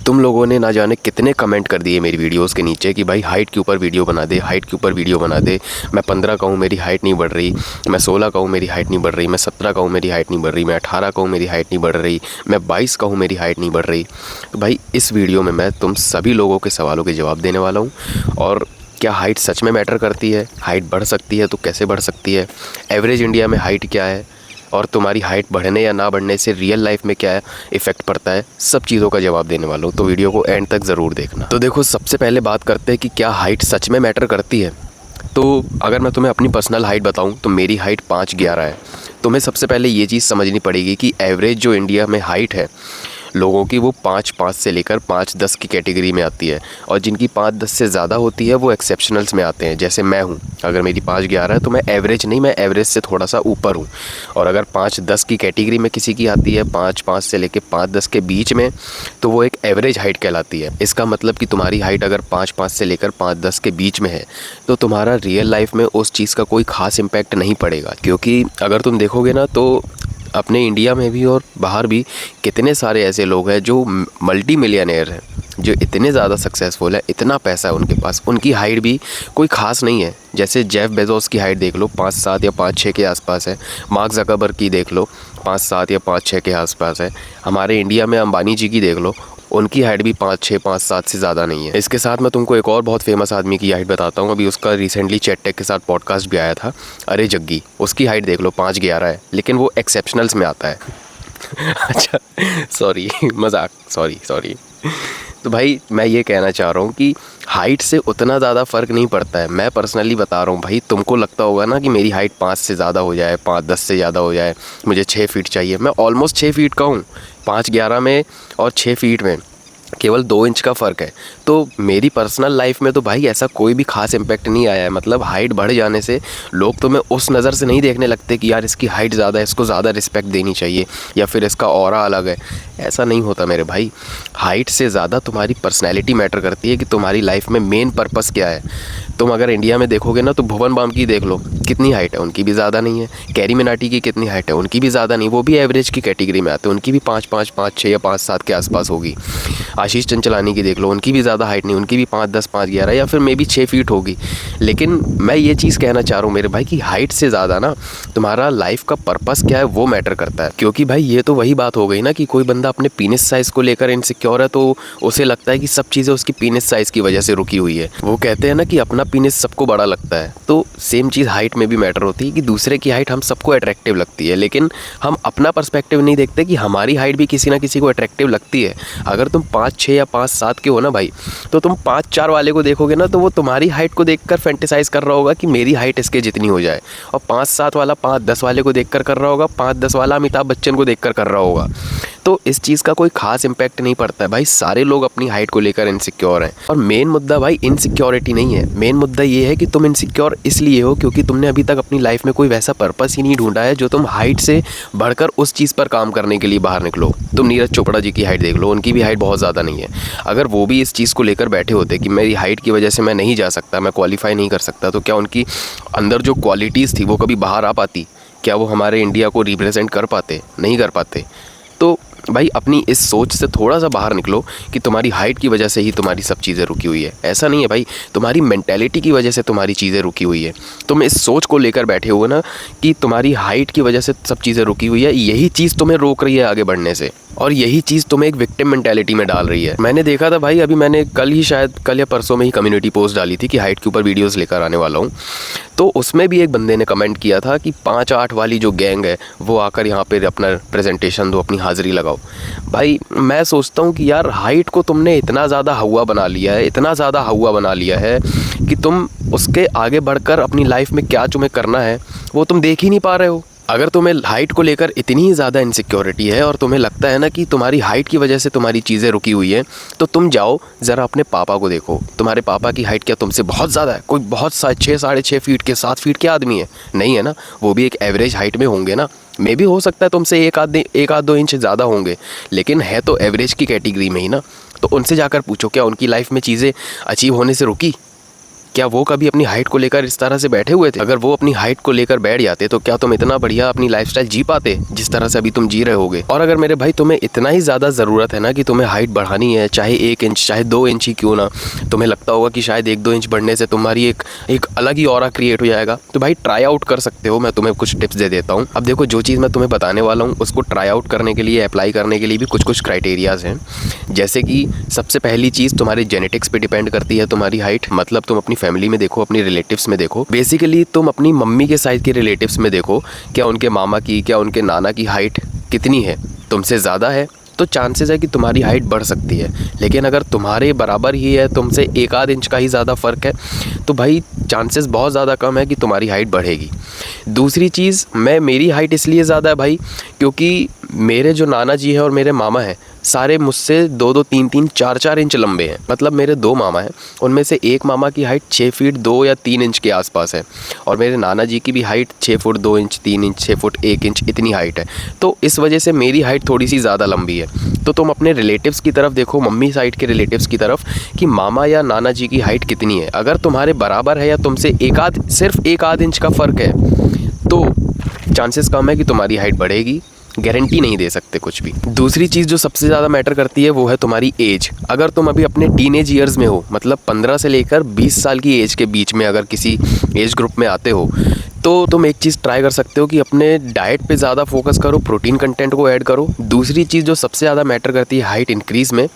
तुम लोगों ने ना जाने कितने कमेंट कर दिए मेरी वीडियोस के नीचे कि भाई हाइट के ऊपर वीडियो बना दे, हाइट के ऊपर वीडियो बना दे। मैं 15 का हूँ, मेरी हाइट नहीं बढ़ रही। मैं 16 का हूँ, मेरी हाइट नहीं बढ़ रही। मैं 17 का हूँ, मेरी हाइट नहीं बढ़ रही। मैं 18 का हूँ, मेरी हाइट नहीं बढ़ रही। मैं 22 का हूँ, मेरी हाइट नहीं बढ़ रही। तो भाई इस वीडियो में मैं तुम सभी लोगों के सवालों के जवाब देने वाला हूँ। और क्या हाइट सच में मैटर करती है? हाइट बढ़ सकती है तो कैसे बढ़ सकती है? एवरेज इंडिया में हाइट क्या है? और तुम्हारी हाइट बढ़ने या ना बढ़ने से रियल लाइफ में क्या इफ़ेक्ट पड़ता है? सब चीज़ों का जवाब देने वाला हूँ, तो वीडियो को एंड तक ज़रूर देखना। तो देखो, सबसे पहले बात करते हैं कि क्या हाइट सच में मैटर करती है। तो अगर मैं तुम्हें अपनी पर्सनल हाइट बताऊँ तो मेरी हाइट 5'11" है। तुम्हें सबसे पहले ये चीज़ समझनी पड़ेगी कि एवरेज जो इंडिया में हाइट है लोगों की, वो 5'5" से लेकर 5'10" की कैटेगरी में आती है। और जिनकी 5'10" से ज़्यादा होती है वो एक्सेप्शनल्स में आते हैं। जैसे मैं हूँ, अगर मेरी 5'11" है तो मैं एवरेज नहीं, मैं एवरेज से थोड़ा सा ऊपर हूँ। और अगर 5'10" की कैटेगरी में किसी की आती है, 5'5" से लेकर 5'10" के बीच में, तो वो एक एवरेज हाइट कहलाती है। इसका मतलब कि तुम्हारी हाइट अगर 5'5" से लेकर 5'10" के बीच में है तो तुम्हारा रियल लाइफ में उस चीज़ का कोई ख़ास इम्पैक्ट नहीं पड़ेगा। क्योंकि अगर तुम देखोगे ना तो अपने इंडिया में भी और बाहर भी कितने सारे ऐसे लोग हैं जो मल्टी मिलियनेयर हैं, जो इतने ज़्यादा सक्सेसफुल है, इतना पैसा है उनके पास, उनकी हाइट भी कोई ख़ास नहीं है। जैसे जेफ बेजोस की हाइट देख लो, 5'7" या 5'6" के आसपास है। मार्क ज़करबर्ग की देख लो, 5'7" या 5'6" के आसपास है। हमारे इंडिया में अंबानी जी की देख लो, उनकी हाइट भी 5'6", 5'7" से ज़्यादा नहीं है। इसके साथ मैं तुमको एक और बहुत फेमस आदमी की हाइट बताता हूँ। अभी उसका रिसेंटली चैट टेक के साथ पॉडकास्ट भी आया था, अरे जग्गी। उसकी हाइट देख लो, 5'11" है, लेकिन वो एक्सेप्शनल्स में आता है। अच्छा, सॉरी, मजाक, सॉरी। तो भाई मैं ये कहना चाह रहा हूँ कि हाइट से उतना ज़्यादा फ़र्क नहीं पड़ता है। मैं पर्सनली बता रहा हूँ भाई, तुमको लगता होगा ना कि मेरी हाइट 5 से ज़्यादा हो जाए, 5'10" से ज़्यादा हो जाए, मुझे 6 फीट चाहिए। मैं ऑलमोस्ट 6 फीट का हूँ। 5'11" में और 6 फीट में केवल 2 इंच का फ़र्क है। तो मेरी पर्सनल लाइफ में तो भाई ऐसा कोई भी ख़ास इम्पैक्ट नहीं आया है। मतलब हाइट बढ़ जाने से लोग तुम्हें उस नज़र से नहीं देखने लगते कि यार इसकी हाइट ज़्यादा है, इसको ज़्यादा रिस्पेक्ट देनी चाहिए, या फिर इसका ऑरा अलग है। ऐसा नहीं होता मेरे भाई। हाइट से ज़्यादा तुम्हारी पर्सनैलिटी मैटर करती है कि तुम्हारी लाइफ में मेन पर्पस क्या है। तुम अगर इंडिया में देखोगे ना तो भुवन बाम की देख लो, कितनी हाइट है, उनकी भी ज़्यादा नहीं है। कैरी मिनाटी की कितनी हाइट है, उनकी भी ज़्यादा नहीं, वो भी एवरेज की कैटेगरी में आते हैं। उनकी भी 5'5", 5'6" या 5'7" के आसपास होगी। आशीष चंचलानी की देख लो, उनकी भी ज़्यादा हाइट नहीं, उनकी भी 5'10", 5'11" या फिर मे बी 6 फीट होगी। लेकिन मैं ये चीज़ कहना चाह रहा हूँ मेरे भाई कि हाइट से ज़्यादा ना तुम्हारा लाइफ का पर्पस क्या है वो मैटर करता है। क्योंकि भाई ये तो वही बात हो गई ना कि कोई बंदा अपने पीनिस साइज़ को लेकर इनसिक्योर है तो उसे लगता है कि सब चीज़ें उसकी पीनिस साइज़ की वजह से रुकी हुई है। वो कहते हैं ना कि अपना पीनिस सबको बड़ा लगता है, तो सेम चीज़ हाइट में भी मैटर होती है कि दूसरे की हाइट हम सबको अट्रैक्टिव लगती है, लेकिन हम अपना पर्सपेक्टिव नहीं देखते कि हमारी हाइट भी किसी ना किसी को अट्रैक्टिव लगती है। अगर तुम 5'6" या 5'7" के हो ना भाई, तो तुम 5'4" वाले को देखोगे ना तो वो तुम्हारी हाइट को देखकर फैंटेसाइज कर रहा होगा कि मेरी हाइट इसके जितनी हो जाए। और 5'7" वाला 5'10" वाले को देखकर कर रहा होगा, 5'10" वाला अमिताभ बच्चन को देखकर कर रहा होगा। तो इस चीज़ का कोई खास इम्पैक्ट नहीं पड़ता है भाई। सारे लोग अपनी हाइट को लेकर इनसिक्योर हैं। और मेन मुद्दा भाई इनसिक्योरिटी नहीं है, मेन मुद्दा ये है कि तुम इनसिक्योर इसलिए हो क्योंकि तुमने अभी तक अपनी लाइफ में कोई वैसा पर्पस ही नहीं ढूंढा है जो तुम हाइट से बढ़कर उस चीज़ पर काम करने के लिए बाहर निकलो। तुम नीरज चोपड़ा जी की हाइट देख लो, उनकी भी हाइट बहुत ज़्यादा नहीं है। अगर वो भी इस चीज़ को लेकर बैठे होते कि मेरी हाइट की वजह से मैं नहीं जा सकता, मैं क्वालिफाई नहीं कर सकता, तो क्या उनकी अंदर जो क्वालिटीज़ थी वो कभी बाहर आ पाती? क्या वो हमारे इंडिया को रिप्रेजेंट कर पाते? नहीं कर पाते। तो भाई अपनी इस सोच से थोड़ा सा बाहर निकलो कि तुम्हारी हाइट की वजह से ही तुम्हारी सब चीज़ें रुकी हुई है। ऐसा नहीं है भाई, तुम्हारी मेंटेलिटी की वजह से तुम्हारी चीज़ें रुकी हुई है। तुम इस सोच को लेकर बैठे हो ना कि तुम्हारी हाइट की वजह से सब चीज़ें रुकी हुई है, यही चीज़ तुम्हें रोक रही है आगे बढ़ने से, और यही चीज़ तुम्हें एक विक्टिम मेंटेलिटी में डाल रही है। मैंने देखा था भाई, अभी मैंने कल या परसों में ही कम्युनिटी पोस्ट डाली थी कि हाइट के ऊपर वीडियोस लेकर आने वाला हूँ। तो उसमें भी एक बंदे ने कमेंट किया था कि 5'8" वाली जो गैंग है वो आकर यहाँ पे अपना प्रेजेंटेशन दो, अपनी हाज़िरी लगाओ। भाई मैं सोचता हूँ कि यार हाइट को तुमने इतना ज़्यादा हवा बना लिया है, इतना ज़्यादा हवा बना लिया है कि तुम उसके आगे बढ़कर अपनी लाइफ में क्या तुम्हें करना है वो तुम देख ही नहीं पा रहे हो। अगर तुम्हें हाइट को लेकर इतनी ही ज़्यादा इनसिक्योरिटी है और तुम्हें लगता है ना कि तुम्हारी हाइट की वजह से तुम्हारी चीज़ें रुकी हुई हैं, तो तुम जाओ ज़रा अपने पापा को देखो। तुम्हारे पापा की हाइट क्या तुमसे बहुत ज़्यादा है? कोई बहुत 6 साढ़े 6 फीट के 7 फीट के आदमी है? नहीं है ना, वो भी एक एवरेज हाइट में होंगे ना। मे भी हो सकता है तुमसे एक आध 2 इंच ज़्यादा होंगे, लेकिन है तो एवरेज की कैटेगरी में ही ना। तो उनसे जाकर पूछो क्या उनकी लाइफ में चीज़ें अचीव होने से रुकी? क्या वो कभी अपनी हाइट को लेकर इस तरह से बैठे हुए थे? अगर वो अपनी हाइट को लेकर बैठ जाते तो क्या तुम इतना बढ़िया अपनी लाइफस्टाइल जी पाते जिस तरह से अभी तुम जी रहे होगे? और अगर मेरे भाई तुम्हें इतना ही ज़्यादा ज़रूरत है ना कि तुम्हें हाइट बढ़ानी है, चाहे 1 इंच चाहे 2 इंच ही क्यों ना, तुम्हें लगता होगा कि शायद 1-2 इंच बढ़ने से तुम्हारी एक अलग ही ऑरा क्रिएट हो जाएगा, तो भाई ट्राई आउट कर सकते हो। मैं तुम्हें कुछ टिप्स दे देता हूँ। अब देखो, जो चीज़ मैं तुम्हें बताने वाला हूँ उसको ट्राई आउट करने के लिए, अप्लाई करने के लिए भी कुछ क्राइटेरियाज़ हैं। जैसे कि सबसे पहली चीज़ तुम्हारी जेनेटिक्स पे डिपेंड करती है तुम्हारी हाइट। मतलब तुम अपनी फैमिली में देखो, अपनी रिलेटिव्स में देखो। बेसिकली तुम अपनी मम्मी के साइड के रिलेटिव्स में देखो, क्या उनके मामा की, क्या उनके नाना की हाइट कितनी है? तुमसे ज़्यादा है तो चांसेस है कि तुम्हारी हाइट बढ़ सकती है। लेकिन अगर तुम्हारे बराबर ही है, तुमसे 1-आध इंच का ही ज़्यादा फ़र्क है, तो भाई चांसेस बहुत ज़्यादा कम है कि तुम्हारी हाइट बढ़ेगी। दूसरी चीज़, मेरी हाइट इसलिए ज़्यादा है भाई क्योंकि मेरे जो नाना जी हैं और मेरे मामा हैं सारे मुझसे 2-2, 3-3, 4-4 इंच लंबे हैं। मतलब मेरे 2 मामा हैं, उनमें से एक मामा की हाइट 6 फीट 2 या 3 इंच के आसपास है, और मेरे नाना जी की भी height 6 foot 2 inch, 3 inch, 6 foot 1 inch इतनी हाइट है। तो इस वजह से मेरी हाइट थोड़ी सी ज़्यादा लंबी है। तो तुम अपने रिलेटिव्स की तरफ देखो, मम्मी साइड के रिलेटिव्स की तरफ, कि मामा या नाना जी की हाइट कितनी है। अगर तुम्हारे बराबर है या तुमसे सिर्फ 1-आध इंच का फ़र्क है तो चांसेस कम है कि तुम्हारी हाइट बढ़ेगी। गारंटी नहीं दे सकते कुछ भी। दूसरी चीज़ जो सबसे ज़्यादा मैटर करती है वो है तुम्हारी एज। अगर तुम अभी अपने टीनेज ईयर्स में हो, मतलब 15 से लेकर 20 साल की एज के बीच में अगर किसी एज ग्रुप में आते हो, तो तुम एक चीज़ ट्राई कर सकते हो कि अपने डाइट पे ज़्यादा फोकस करो, प्रोटीन कंटेंट को ऐड करो। दूसरी चीज़ जो सबसे ज़्यादा मैटर करती है हाइट इंक्रीज़ में,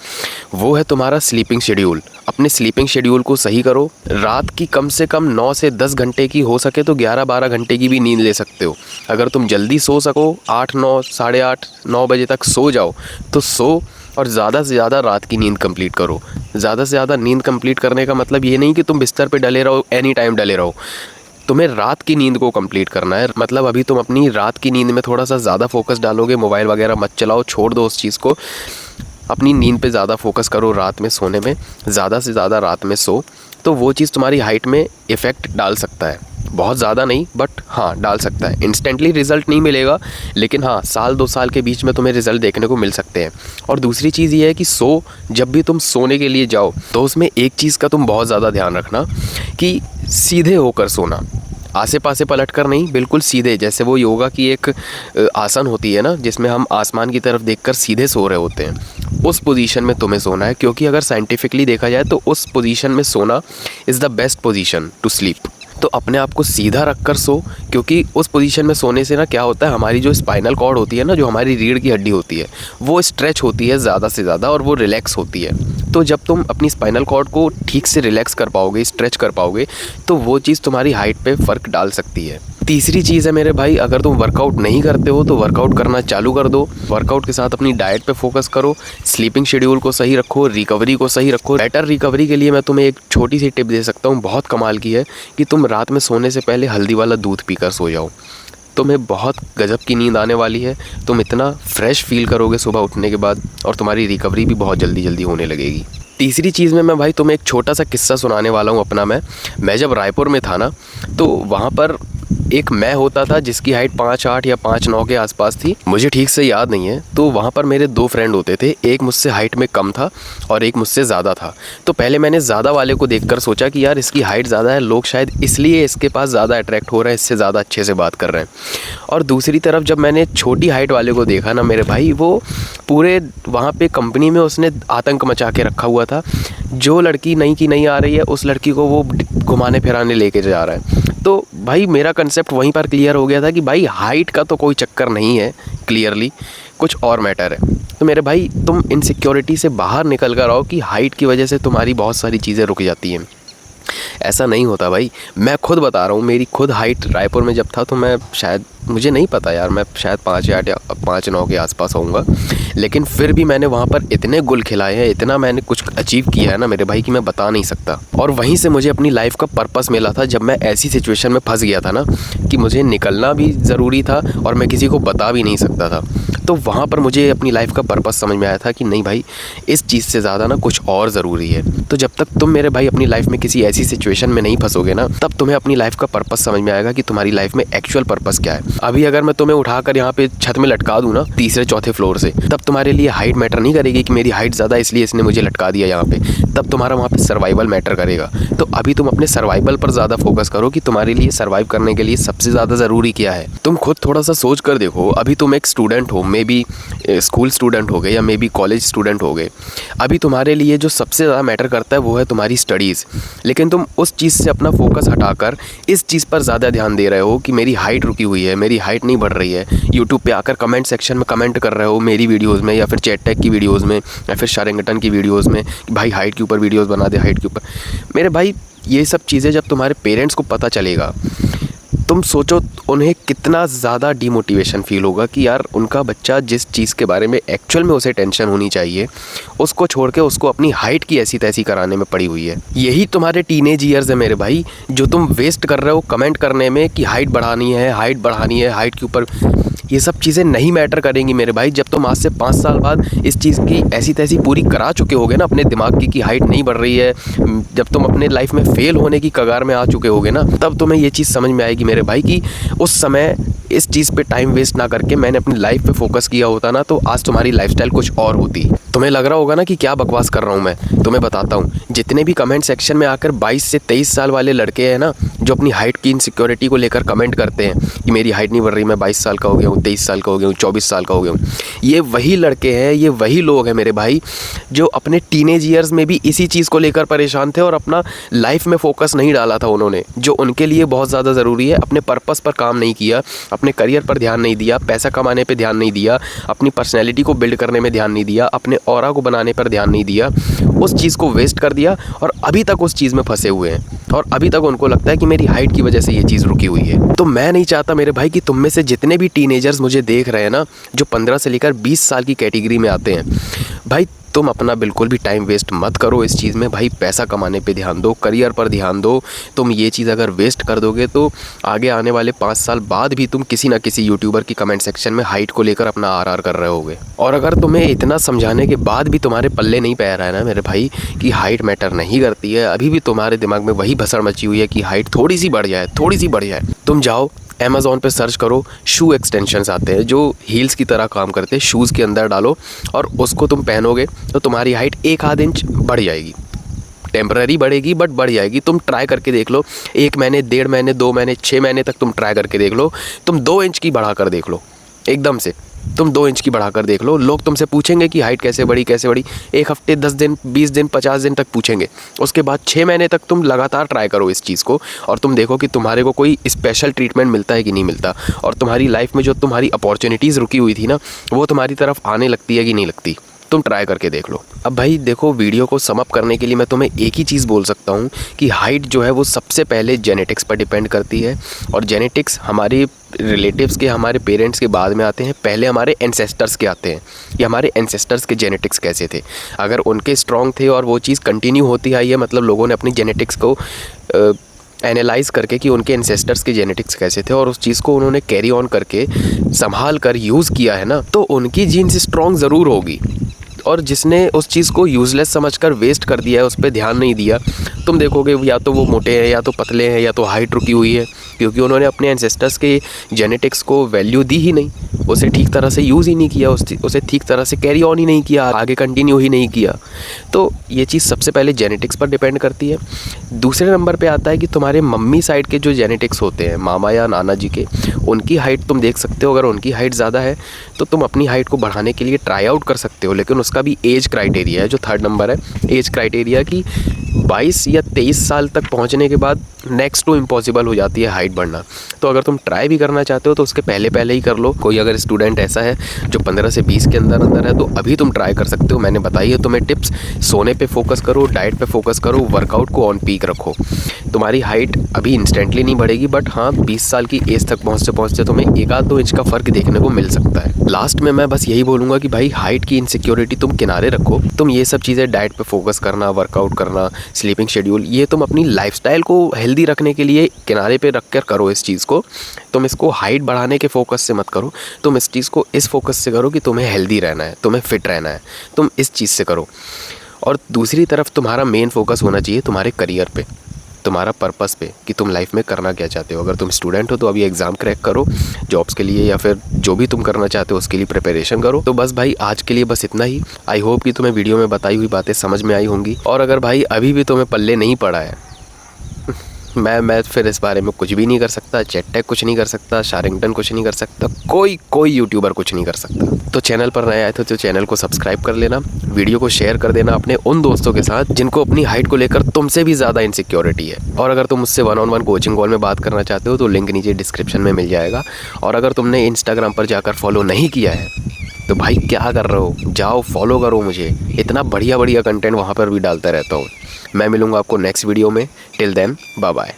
वो है तुम्हारा स्लीपिंग शेड्यूल। अपने स्लीपिंग शेड्यूल को सही करो। रात की कम से कम 9 से 10 घंटे की, हो सके तो 11-12 घंटे की भी नींद ले सकते हो। अगर तुम जल्दी सो सको, 8-9, 8:30-9 बजे तक सो जाओ तो सो, और ज़्यादा से ज़्यादा रात की नींद कंप्लीट करो। ज़्यादा से ज़्यादा नींद कंप्लीट करने का मतलब ये नहीं कि तुम बिस्तर पे डले रहो, एनी टाइम डले रहो। तुम्हें रात की नींद को कंप्लीट करना है। मतलब अभी तुम अपनी रात की नींद में थोड़ा सा ज़्यादा फोकस डालोगे, मोबाइल वगैरह मत चलाओ, छोड़ दो उस चीज़ को। अपनी नींद पे ज़्यादा फोकस करो, रात में सोने में ज़्यादा से ज़्यादा रात में सो, तो वो चीज़ तुम्हारी हाइट में इफ़ेक्ट डाल सकता है। बहुत ज़्यादा नहीं, बट हाँ डाल सकता है। इंस्टेंटली रिज़ल्ट नहीं मिलेगा, लेकिन हाँ 1-2 साल के बीच में तुम्हें रिज़ल्ट देखने को मिल सकते हैं। और दूसरी चीज़ ये है कि जब भी तुम सोने के लिए जाओ तो उसमें एक चीज़ का तुम बहुत ज़्यादा ध्यान रखना कि सीधे होकर सोना, आसे पासे पलट कर नहीं, बिल्कुल सीधे। जैसे वो योगा की एक आसन होती है ना, जिसमें हम आसमान की तरफ देखकर सीधे सो रहे होते हैं, उस पोजीशन में तुम्हें सोना है। क्योंकि अगर साइंटिफिकली देखा जाए तो उस पोजीशन में सोना is the best position to sleep. तो अपने आप को सीधा रख कर सो, क्योंकि उस पोजीशन में सोने से ना क्या होता है, हमारी जो स्पाइनल कॉर्ड होती है ना, जो हमारी रीढ़ की हड्डी होती है, वो स्ट्रेच होती है ज़्यादा से ज़्यादा और वो रिलैक्स होती है। तो जब तुम अपनी स्पाइनल कॉर्ड को ठीक से रिलैक्स कर पाओगे, स्ट्रेच कर पाओगे, तो वो चीज़ तुम्हारी हाइट पे फ़र्क डाल सकती है। तीसरी चीज़ है मेरे भाई, अगर तुम वर्कआउट नहीं करते हो तो वर्कआउट करना चालू कर दो। वर्कआउट के साथ अपनी डाइट पे फोकस करो, स्लीपिंग शेड्यूल को सही रखो, रिकवरी को सही रखो। बेटर रिकवरी के लिए मैं तुम्हें एक छोटी सी टिप दे सकता हूँ, बहुत कमाल की है, कि तुम रात में सोने से पहले हल्दी वाला दूध पीकर सो जाओ। तुम्हें बहुत गजब की नींद आने वाली है। तुम इतना फ्रेश फील करोगे सुबह उठने के बाद, और तुम्हारी रिकवरी भी बहुत जल्दी होने लगेगी। तीसरी चीज़ में मैं भाई तुम्हें एक छोटा सा किस्सा सुनाने वाला हूँ अपना। मैं जब रायपुर में था ना, तो वहाँ पर एक मैं होता था जिसकी हाइट 5'8" या 5'9" के आसपास थी, मुझे ठीक से याद नहीं है। तो वहाँ पर मेरे 2 फ्रेंड होते थे, एक मुझसे हाइट में कम था और एक मुझसे ज़्यादा था। तो पहले मैंने ज़्यादा वाले को देखकर सोचा कि यार इसकी हाइट ज़्यादा है, लोग शायद इसलिए इसके पास ज़्यादा अट्रैक्ट हो रहे हैं, इससे ज़्यादा अच्छे से बात कर रहे हैं। और दूसरी तरफ जब मैंने छोटी हाइट वाले को देखा ना मेरे भाई, वो पूरे वहाँ पे कंपनी में उसने आतंक मचा के रखा हुआ था। जो लड़की नई की नहीं आ रही है, उस लड़की को वो घुमाने फिराने लेके जा रहा है। तो भाई मेरा कंसेप्ट वहीं पर क्लियर हो गया था कि भाई हाइट का तो कोई चक्कर नहीं है, क्लियरली कुछ और मैटर है। तो मेरे भाई तुम इनसिक्योरिटी से बाहर निकल कर आओ कि हाइट की वजह से तुम्हारी बहुत सारी चीज़ें रुक जाती हैं। ऐसा नहीं होता भाई, मैं खुद बता रहा हूँ। मेरी खुद हाइट रायपुर में जब था तो मैं शायद, मुझे नहीं पता यार, मैं शायद 5'8" या 5'9" के आसपास होऊंगा, लेकिन फिर भी मैंने वहाँ पर इतने गुल खिलाए हैं, इतना मैंने कुछ अचीव किया है ना मेरे भाई कि मैं बता नहीं सकता। और वहीं से मुझे अपनी लाइफ का पर्पस मिला था, जब मैं ऐसी सिचुएशन में फंस गया था ना कि मुझे निकलना भी ज़रूरी था और मैं किसी को बता भी नहीं सकता था। तो वहाँ पर मुझे अपनी लाइफ का पर्पस समझ में आया था कि नहीं भाई, इस चीज़ से ज़्यादा ना कुछ और ज़रूरी है। तो जब तक तुम मेरे भाई अपनी लाइफ में किसी ऐसी सिचुएशन में नहीं फंसोगे ना, तब तुम्हें अपनी लाइफ का पर्पस समझ में आएगा कि तुम्हारी लाइफ में एक्चुअल पर्पस क्या है। अभी अगर मैं तुम्हें उठाकर यहाँ पे छत में लटका दूँ ना 3रे-4थे फ्लोर से, तब तुम्हारे लिए हाइट मैटर नहीं करेगी कि मेरी हाइट ज़्यादा इसलिए इसने मुझे लटका दिया यहाँ पे। तब तुम्हारा वहाँ पे सर्वाइवल मैटर करेगा। तो अभी तुम अपने सर्वाइवल पर ज़्यादा फोकस करो कि तुम्हारे लिए सर्वाइव करने के लिए सबसे ज़्यादा ज़रूरी क्या है। तुम खुद थोड़ा सा सोच कर देखो, अभी तुम एक स्टूडेंट हो, मे बी स्कूल स्टूडेंट हो गए या मे बी कॉलेज स्टूडेंट हो गए। अभी तुम्हारे लिए जो सबसे ज़्यादा मैटर करता है वो है तुम्हारी स्टडीज़, लेकिन तुम उस चीज़ से अपना फोकस हटाकर इस चीज़ पर ज़्यादा ध्यान दे रहे हो कि मेरी हाइट रुकी हुई है, मेरी हाइट नहीं बढ़ रही है। यूट्यूब पे आकर कमेंट सेक्शन में कमेंट कर रहे हो मेरी वीडियोज़ में, या फिर चैट टैग की वीडियोज़ में, या फिर शारंगटन की वीडियोज़ में कि भाई हाइट के ऊपर वीडियोज़ बना दे, हाइट के ऊपर। मेरे भाई ये सब चीज़ें जब तुम्हारे पेरेंट्स को पता चलेगा, तुम सोचो उन्हें कितना ज़्यादा डिमोटिवेशन फील होगा कि यार उनका बच्चा जिस चीज़ के बारे में एक्चुअल में उसे टेंशन होनी चाहिए उसको छोड़ के उसको अपनी हाइट की ऐसी तैसी कराने में पड़ी हुई है। यही तुम्हारे टीनेज ईयर्स है मेरे भाई, जो तुम वेस्ट कर रहे हो कमेंट करने में कि हाइट बढ़ानी है, हाइट बढ़ानी है, हाइट के ऊपर। ये सब चीज़ें नहीं मैटर करेंगी मेरे भाई जब तुम आज से 5 साल बाद इस चीज़ की ऐसी तैसी पूरी करा चुके होगे ना अपने दिमाग की कि हाइट नहीं बढ़ रही है। जब तुम अपने लाइफ में फेल होने की कगार में आ चुके होगे ना, तब तुम्हें ये चीज़ समझ में आएगी मेरे भाई कि उस समय इस चीज़ पे टाइम वेस्ट ना करके मैंने अपनी लाइफ पे फोकस किया होता ना, तो आज तुम्हारी लाइफस्टाइल कुछ और होती। तुम्हें लग रहा होगा ना कि क्या बकवास कर रहा हूँ मैं, तुम्हें बताता हूँ। जितने भी कमेंट सेक्शन में आकर 22 से 23 साल वाले लड़के हैं ना, जो अपनी हाइट की इनसिक्योरिटी को लेकर कमेंट करते हैं कि मेरी हाइट नहीं बढ़ रही, मैं 22 साल का हो गया हूँ, 23 साल का हो गया हूँ, 24 साल का हो गया हूँ, ये वही लड़के हैं, ये वही लोग हैं मेरे भाई जो अपने टीनेज ईयर्स में भी इसी चीज़ को लेकर परेशान थे और अपना लाइफ में फोकस नहीं डाला था उन्होंने, जो उनके लिए बहुत ज़्यादा ज़रूरी है। अपने पर्पस पर काम नहीं किया, अपने करियर पर ध्यान नहीं दिया, पैसा कमाने पे ध्यान नहीं दिया, अपनी पर्सनैलिटी को बिल्ड करने में ध्यान नहीं दिया, अपने ऑरा को बनाने पर ध्यान नहीं दिया, उस चीज़ को वेस्ट कर दिया और अभी तक उस चीज़ में फंसे हुए हैं और अभी तक उनको लगता है कि मेरी हाइट की वजह से ये चीज़ रुकी हुई है। तो मैं नहीं चाहता मेरे भाई कि तुम में से जितने भी टीनेजर्स मुझे देख रहे हैं ना, जो 15 से लेकर 20 साल की कैटेगरी में आते हैं, भाई तुम अपना बिल्कुल भी टाइम वेस्ट मत करो इस चीज़ में। भाई पैसा कमाने पे ध्यान दो, करियर पर ध्यान दो। तुम ये चीज़ अगर वेस्ट कर दोगे तो आगे आने वाले 5 साल बाद भी तुम किसी ना किसी यूट्यूबर की कमेंट सेक्शन में हाइट को लेकर अपना आर कर रहे होगे। और अगर तुम्हें इतना समझाने के बाद भी तुम्हारे पल्ले नहीं पै रहा है ना मेरे भाई कि हाइट मैटर नहीं करती है, अभी भी तुम्हारे दिमाग में वही भसड़ मची हुई है कि हाइट थोड़ी सी बढ़ जाए, थोड़ी सी बढ़ जाए, तुम जाओ अमेज़ॉन पे सर्च करो, शू एक्सटेंशंस आते हैं जो हील्स की तरह काम करते हैं, शूज़ के अंदर डालो और उसको तुम पहनोगे तो तुम्हारी हाइट 1-आध इंच बढ़ जाएगी। टेम्पररी बढ़ेगी बट बढ़ जाएगी। तुम ट्राई करके देख लो, 1 महीने, 1.5 महीने, 2 महीने, 6 महीने तक तुम ट्राई करके देख लो। तुम 2 इंच की बढ़ा कर देख लो, एकदम से तुम 2 इंच की बढ़ाकर देख लो। लोग तुमसे पूछेंगे कि हाइट कैसे बढ़ी, कैसे बढ़ी। 1 हफ्ते, 10 दिन, 20 दिन, 50 दिन तक पूछेंगे। उसके बाद 6 महीने तक तुम लगातार ट्राई करो इस चीज़ को और तुम देखो कि तुम्हारे को कोई स्पेशल ट्रीटमेंट मिलता है कि नहीं मिलता, और तुम्हारी लाइफ में जो तुम्हारी अपॉर्चुनिटीज़ रुकी हुई थी ना, वो तुम्हारी तरफ आने लगती है कि नहीं लगती। तुम ट्राई करके देख लो। अब भाई देखो, वीडियो को सम अप करने के लिए मैं तुम्हें एक ही चीज़ बोल सकता हूँ कि हाइट जो है वो सबसे पहले जेनेटिक्स पर डिपेंड करती है, और जेनेटिक्स हमारे रिलेटिव्स के, हमारे पेरेंट्स के बाद में आते हैं, पहले हमारे एंसेस्टर्स के आते हैं। ये हमारे एंसेस्टर्स के जेनेटिक्स कैसे थे, अगर उनके स्ट्रॉन्ग थे और वो चीज़ कंटिन्यू होती आई है, मतलब लोगों ने अपनी जेनेटिक्स को एनालाइज करके कि उनके एंसेस्टर्स के जेनेटिक्स कैसे थे और उस चीज़ को उन्होंने कैरी ऑन करके संभाल कर यूज़ किया है ना, तो उनकी जीन्स स्ट्रॉन्ग ज़रूर होगी। और जिसने उस चीज़ को यूज़लेस समझकर वेस्ट कर दिया है, उस पर ध्यान नहीं दिया, तुम देखोगे या तो वो मोटे हैं, या तो पतले हैं, या तो हाइट रुकी हुई है, क्योंकि उन्होंने अपने एंसेस्टर्स के जेनेटिक्स को वैल्यू दी ही नहीं, उसे ठीक तरह से यूज़ ही नहीं किया, उसे ठीक तरह से कैरी ऑन ही नहीं किया, आगे कंटिन्यू ही नहीं किया। तो ये चीज़ सबसे पहले जेनेटिक्स पर डिपेंड करती है। दूसरे नंबर पे आता है कि तुम्हारे मम्मी साइड के जो जेनेटिक्स होते हैं, मामा या नाना जी के, उनकी हाइट तुम देख सकते हो। अगर उनकी हाइट ज़्यादा है तो तुम अपनी हाइट को बढ़ाने के लिए ट्राई आउट कर सकते हो, लेकिन उसका भी एज क्राइटेरिया है, जो 3rd नंबर है एज क्राइटेरिया की 22 या 23 साल तक पहुंचने के बाद नेक्स्ट टू इम्पॉसिबल हो जाती है हाइट बढ़ना। तो अगर तुम ट्राई भी करना चाहते हो तो उसके पहले ही कर लो। कोई अगर स्टूडेंट ऐसा है जो 15 से 20 के अंदर है तो अभी तुम ट्राई कर सकते हो। मैंने बताई है तुम्हें टिप्स, सोने पे फोकस करो, डाइट पे फोकस करो, वर्कआउट को ऑन पीक रखो। तुम्हारी हाइट अभी इंस्टेंटली नहीं बढ़ेगी, बट हाँ 20 साल की एज तक पहुँचते पहुँचते तुम्हें 1-2 इंच का फ़र्क देखने को मिल सकता है। लास्ट में मैं बस यही बोलूँगा कि भाई हाइट की इनसिक्योरिटी तुम किनारे रखो। तुम ये सब चीज़ें, डाइट पे फोकस करना, वर्कआउट करना, स्लीपिंग शेड्यूल, ये तुम अपनी लाइफस्टाइल को हेल्दी रखने के लिए किनारे पे रख कर करो इस चीज़ को। तुम इसको हाइट बढ़ाने के फोकस से मत करो, तुम इस चीज़ को इस फोकस से करो कि तुम्हें हेल्दी रहना है, तुम्हें फिट रहना है, तुम इस चीज़ से करो। और दूसरी तरफ तुम्हारा मेन फोकस होना चाहिए तुम्हारे करियर पे। तुम्हारा पर्पस पे कि तुम लाइफ में करना क्या चाहते हो। अगर तुम स्टूडेंट हो तो अभी एग्ज़ाम क्रैक करो जॉब्स के लिए, या फिर जो भी तुम करना चाहते हो उसके लिए प्रिपरेशन करो। तो बस भाई आज के लिए बस इतना ही। आई होप कि तुम्हें वीडियो में बताई हुई बातें समझ में आई होंगी। और अगर भाई अभी भी तुम्हें पल्ले नहीं पड़ा है, मैं फिर इस बारे में कुछ भी नहीं कर सकता। चैटटेक कुछ नहीं कर सकता, शारिंगटन कुछ नहीं कर सकता, कोई यूट्यूबर कुछ नहीं कर सकता। तो चैनल पर नए आए थे तो चैनल को सब्सक्राइब कर लेना, वीडियो को शेयर कर देना अपने उन दोस्तों के साथ जिनको अपनी हाइट को लेकर तुमसे भी ज़्यादा इनसिक्योरिटी है। और अगर तुम मुझसे 1-on-1 कोचिंग कॉल में बात करना चाहते हो तो लिंक नीचे डिस्क्रिप्शन में मिल जाएगा। और अगर तुमने इंस्टाग्राम पर जाकर फॉलो नहीं किया है तो भाई क्या कर रहे हो, जाओ फॉलो करो मुझे। इतना बढ़िया कंटेंट वहाँ पर भी डालता रहता हूँ। मैं मिलूँगा आपको नेक्स्ट वीडियो में। Till then bye bye.